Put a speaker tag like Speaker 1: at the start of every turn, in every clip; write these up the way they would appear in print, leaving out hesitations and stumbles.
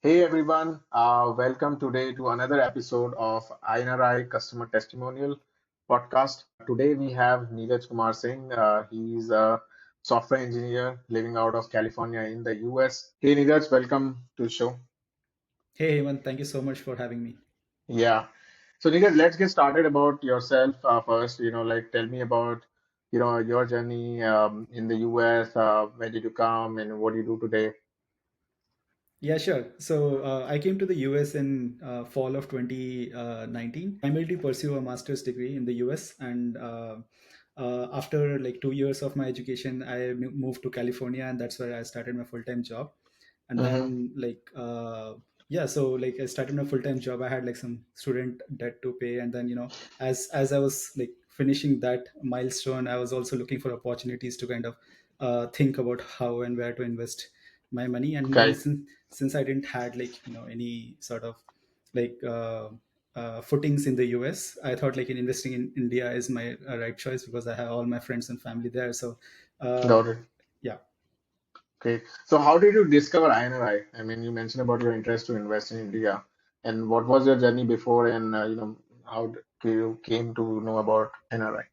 Speaker 1: Hey everyone, welcome today to another episode of iNRI Customer Testimonial Podcast. Today we have Niraj Kumar Singh. He's a software engineer living out of California in the US. Hey Niraj, welcome to the show.
Speaker 2: Hey, Hemant, thank you so much for having me.
Speaker 1: Yeah. So Niraj, let's get started about yourself first. Tell me about, your journey in the US. Where did you come and what do you do today?
Speaker 2: Yeah, sure. So I came to the US in fall of 2019, primarily pursue a master's degree in the US. And after like 2 years of my education, I moved to California, and that's where I started my full-time job. And
Speaker 1: Mm-hmm.
Speaker 2: then yeah, so like I started my full-time job. I had like some student debt to pay, and then as I was like finishing that milestone, I was also looking for opportunities to kind of think about how and where to invest my money. And then
Speaker 1: Okay.
Speaker 2: since I didn't had like any sort of like footings in the US, I thought like in investing in India is my right choice because I have all my friends and family there. So uh,
Speaker 1: Got it.
Speaker 2: yeah.
Speaker 1: Okay. So how did you discover iNRI? I mean, you mentioned about your interest to invest in India, and what was your journey before, and you came to know about NRI?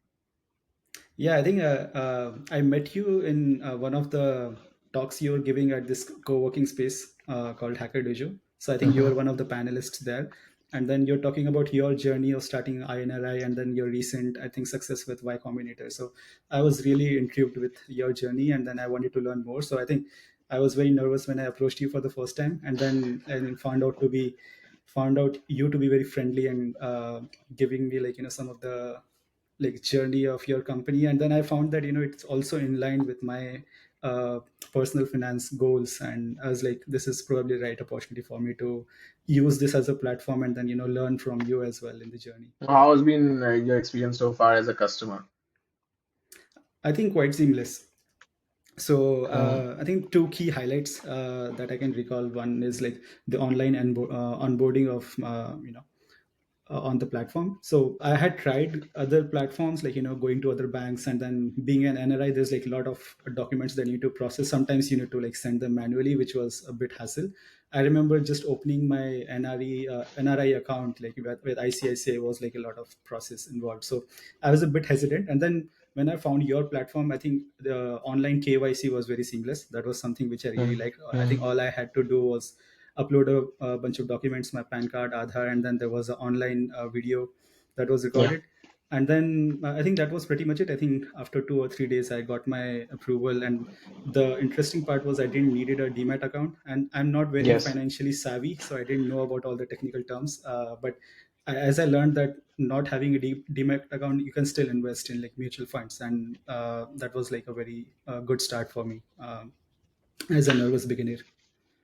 Speaker 2: Yeah, I think I met you in one of the talks you were giving at this co-working space called Hacker Dojo. So I think you were
Speaker 1: Mm-hmm.
Speaker 2: one of the panelists there. And then you're talking about your journey of starting iNRI and then your recent, I think, success with Y Combinator. So I was really intrigued with your journey, and then I wanted to learn more. So I think I was very nervous when I approached you for the first time, and then found out you to be very friendly and giving me like some of the like journey of your company. And then I found that it's also in line with my uh, personal finance goals, and I was like, this is probably the right opportunity for me to use this as a platform and then learn from you as well in the journey.
Speaker 1: How has been your experience so far as a customer?
Speaker 2: I think quite seamless. So
Speaker 1: Mm.
Speaker 2: I think two key highlights that I can recall. One is like the online onboarding of on the platform. So I had tried other platforms like going to other banks, and then being an NRI, there's like a lot of documents that you need to process. Sometimes you need to like send them manually, which was a bit hassle. I remember just opening my NRI account like with ICICI was like a lot of process involved. So I was a bit hesitant, and then when I found your platform, I think the online KYC was very seamless. That was something which I really
Speaker 1: Mm.
Speaker 2: liked. I think
Speaker 1: Mm.
Speaker 2: all I had to do was upload a bunch of documents, my PAN card, Aadhaar, and then there was an online video that was
Speaker 1: Yeah.
Speaker 2: recorded. And then I think that was pretty much it. I think after 2 or 3 days, I got my approval. And the interesting part was I didn't needed a Demat account, and I'm not very
Speaker 1: Yes.
Speaker 2: financially savvy, so I didn't know about all the technical terms. But as I learned that not having a Demat account, you can still invest in like mutual funds, and that was like a very good start for me as a nervous beginner.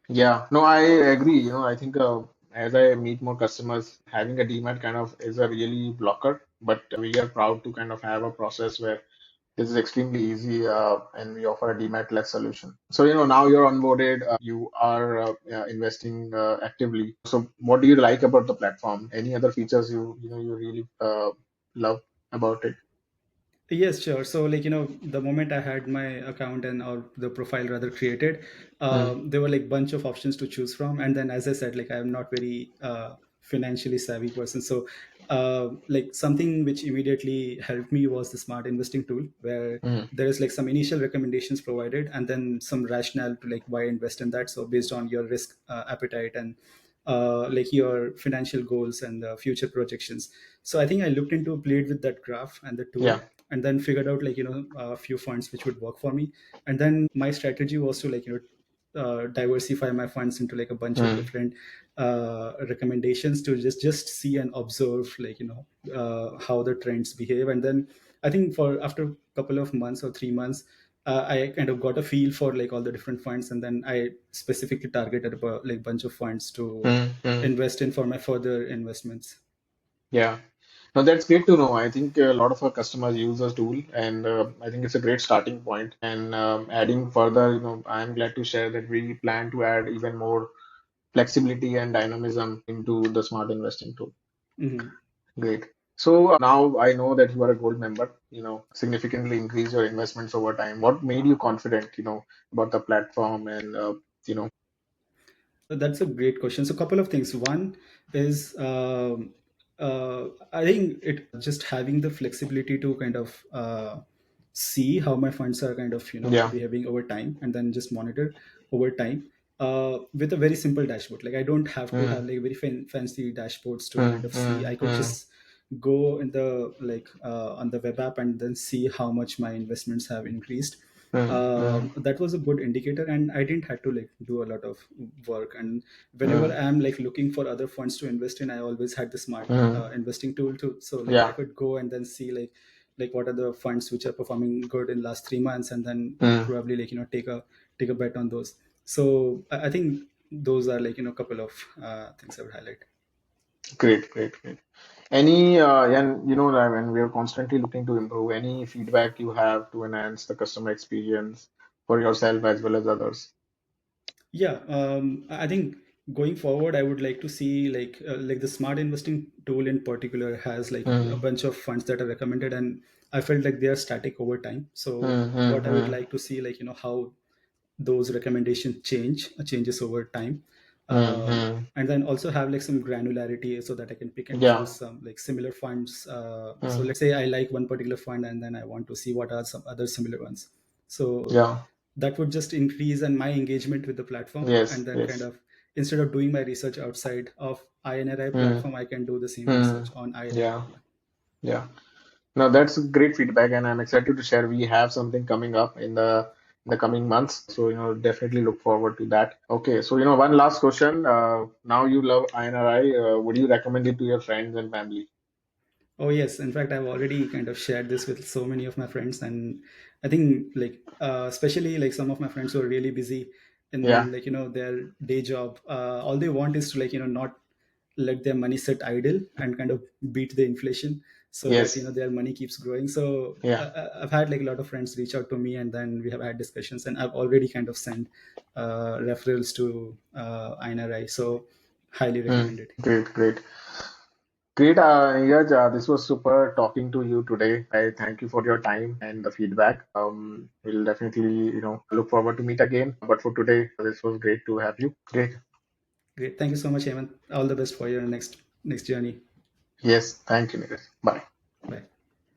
Speaker 1: Yeah. No, I agree. I think as I meet more customers, having a DMAT kind of is a really blocker, but we are proud to kind of have a process where this is extremely easy, and we offer a DMAT-less solution. So, now you're onboarded, you are investing actively. So, what do you like about the platform? Any other features you really love about it?
Speaker 2: Yes, sure. So, like, the moment I had my account and or the profile rather created,
Speaker 1: Mm,
Speaker 2: there were like bunch of options to choose from. And then, as I said, like, I'm not very financially savvy person. So, like, something which immediately helped me was the smart investing tool, where
Speaker 1: mm,
Speaker 2: there is like some initial recommendations provided and then some rationale to like why invest in that. So, based on your risk appetite and like your financial goals and future projections. So I think I looked into played with that graph and the tool,
Speaker 1: yeah.
Speaker 2: and then figured out like a few funds which would work for me. And then my strategy was to like diversify my funds into like a bunch of
Speaker 1: Mm,
Speaker 2: different recommendations to just see and observe like how the trends behave. And then I think for after a couple of months or 3 months, I kind of got a feel for like all the different funds, and then I specifically targeted about like bunch of funds to
Speaker 1: mm, mm.
Speaker 2: invest in for my further investments.
Speaker 1: Yeah. No, that's great to know. I think a lot of our customers use this tool, and I think it's a great starting point. And adding further, I'm glad to share that we plan to add even more flexibility and dynamism into the smart investing tool.
Speaker 2: Mhm.
Speaker 1: Great. So now I know that you are a gold member, significantly increase your investments over time. What made you confident, about the platform and, you know,
Speaker 2: That's a great question. So, a couple of things. One is, I think it just having the flexibility to kind of see how my funds are kind of
Speaker 1: Yeah.
Speaker 2: behaving over time, and then just monitor over time with a very simple dashboard. Like I don't have to have
Speaker 1: Mm,
Speaker 2: like very fancy dashboards to kind
Speaker 1: mm,
Speaker 2: of see.
Speaker 1: mm,
Speaker 2: I could
Speaker 1: mm,
Speaker 2: just go in the like on the web app and then see how much my investments have increased.
Speaker 1: mm, mm,
Speaker 2: That was a good indicator, and I didn't have to like do a lot of work. And whenever
Speaker 1: mm,
Speaker 2: I'm like looking for other funds to invest in, I always had the smart
Speaker 1: mm.
Speaker 2: investing tool too. So like I
Speaker 1: Yeah.
Speaker 2: could go and then see like what are the funds which are performing good in last 3 months, and then
Speaker 1: Mm.
Speaker 2: probably like take a bet on those. So I think those are like couple of things I would highlight.
Speaker 1: Great, great, great. Any, and when we are constantly looking to improve, any feedback you have to enhance the customer experience for yourself as well as others?
Speaker 2: Yeah, I think going forward, I would like to see like the smart investing tool in particular has like a
Speaker 1: Mm,
Speaker 2: bunch of funds that are recommended, and I felt like they are static over time. So
Speaker 1: mm,
Speaker 2: what I would
Speaker 1: mm,
Speaker 2: like to see, like how those recommendations changes over time.
Speaker 1: mm,
Speaker 2: um,
Speaker 1: mm.
Speaker 2: and then also have like some granularity so that I can pick and
Speaker 1: Yeah.
Speaker 2: choose some like similar funds. So
Speaker 1: Mm,
Speaker 2: let's say I like one particular fund, and then I want to see what are some other similar ones. So
Speaker 1: yeah.
Speaker 2: that would just increase and my engagement with the platform,
Speaker 1: Yes,
Speaker 2: and then kind
Speaker 1: yes.
Speaker 2: of instead of doing my research outside of iNRI
Speaker 1: Mm,
Speaker 2: platform, I can do the same
Speaker 1: mm.
Speaker 2: research on iNRI
Speaker 1: Yeah,
Speaker 2: only.
Speaker 1: yeah. Now that's great feedback, and I'm excited to share. We have something coming up in the coming months, so definitely look forward to that. Okay, so one last question. Now you love INRI. Would you recommend it to your friends and family?
Speaker 2: Oh yes, in fact, I've already kind of shared this with so many of my friends, and I think like especially like some of my friends who are really busy
Speaker 1: Yeah.
Speaker 2: in like their day job. All they want is to like not let their money sit idle and kind of beat the inflation, so that
Speaker 1: Yes.
Speaker 2: their money keeps growing. So
Speaker 1: Yeah.
Speaker 2: I've had like a lot of friends reach out to me, and then we have had discussions, and I've already kind of sent referrals to iNRI. So highly
Speaker 1: Mm.
Speaker 2: recommended.
Speaker 1: Great, great. Great, Neeraj, this was super talking to you today. I thank you for your time and the feedback. We'll definitely, look forward to meet again. But for today, this was great to have you. Great.
Speaker 2: Great. Thank you so much, Eamon. All the best for your next journey.
Speaker 1: Yes, thank you, Neeraj. Bye.